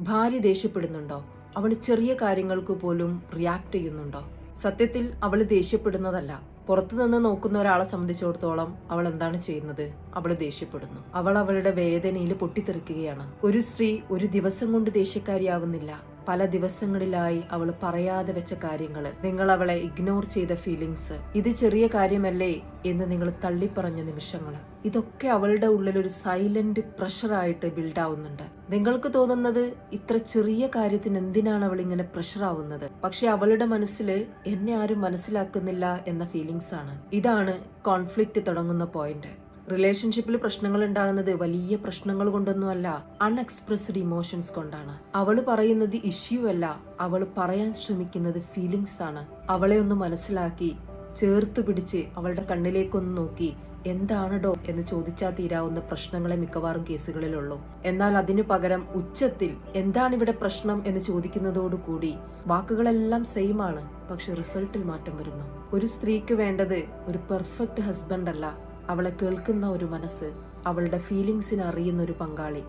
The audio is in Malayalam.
ഭാര്യ ദേഷ്യപ്പെടുന്നുണ്ടോ? അവൾ ചെറിയ കാര്യങ്ങൾക്ക് പോലും റിയാക്ട് ചെയ്യുന്നുണ്ടോ? സത്യത്തിൽ അവൾ ദേഷ്യപ്പെടുന്നതല്ല. പുറത്തുനിന്ന് നോക്കുന്ന ഒരാളെ സംബന്ധിച്ചിടത്തോളം അവൾ എന്താണ് ചെയ്യുന്നത്? അവൾ ദേഷ്യപ്പെടുന്നു. അവൾ അവളുടെ വേദനയിൽ പൊട്ടിത്തെറിക്കുകയാണ്. ഒരു സ്ത്രീ ഒരു ദിവസം കൊണ്ട് ദേഷ്യക്കാരിയാവുന്നില്ല. പല ദിവസങ്ങളിലായി അവൾ പറയാതെ വെച്ച കാര്യങ്ങൾ, നിങ്ങൾ അവളെ ഇഗ്നോർ ചെയ്ത ഫീലിങ്സ്, ഇത് ചെറിയ കാര്യമല്ലേ എന്ന് നിങ്ങൾ തള്ളിപ്പറഞ്ഞ നിമിഷങ്ങൾ, ഇതൊക്കെ അവളുടെ ഉള്ളിൽ ഒരു സൈലന്റ് പ്രഷറായിട്ട് ബിൽഡ് ആവുന്നുണ്ട്. നിങ്ങൾക്ക് തോന്നുന്നത് ഇത്ര ചെറിയ കാര്യത്തിന് എന്തിനാണ് അവൾ ഇങ്ങനെ പ്രഷർ ആവുന്നത്? പക്ഷെ അവളുടെ മനസ്സിൽ എന്നെ ആരും മനസ്സിലാക്കുന്നില്ല എന്ന ഫീലിങ്സ് ആണ്. ഇതാണ് കോൺഫ്ലിക്റ്റ് തുടങ്ങുന്ന പോയിന്റ്. റിലേഷൻഷിപ്പിൽ പ്രശ്നങ്ങൾ ഉണ്ടാകുന്നത് വലിയ പ്രശ്നങ്ങൾ കൊണ്ടൊന്നുമല്ല, അൺഎക്സ്പ്രസ്ഡ് ഇമോഷൻസ് കൊണ്ടാണ്. അവള് പറയുന്നത് ഇഷ്യൂ അല്ല, അവള് പറയാൻ ശ്രമിക്കുന്നത് ഫീലിങ്സ് ആണ്. അവളെ ഒന്ന് മനസ്സിലാക്കി ചേർത്ത് പിടിച്ച് അവളുടെ കണ്ണിലേക്കൊന്ന് നോക്കി എന്താണോ എന്ന് ചോദിച്ചാൽ തീരാവുന്ന പ്രശ്നങ്ങളെ മിക്കവാറും കേസുകളിലുള്ളൂ. എന്നാൽ അതിനു പകരം ഉച്ചത്തിൽ എന്താണ് ഇവിടെ പ്രശ്നം എന്ന് ചോദിക്കുന്നതോടുകൂടി വാക്കുകളെല്ലാം സെയിം ആണ്, പക്ഷെ റിസൾട്ടിൽ മാറ്റം വരുന്നു. ഒരു സ്ത്രീക്ക് വേണ്ടത് ഒരു പെർഫെക്റ്റ് ഹസ്ബൻഡ് അല്ല, അവളെ കേൾക്കുന്ന ഒരു മനസ്സ്, അവളുടെ ഫീലിങ്സിനെ അറിയുന്ന ഒരു പങ്കാളി.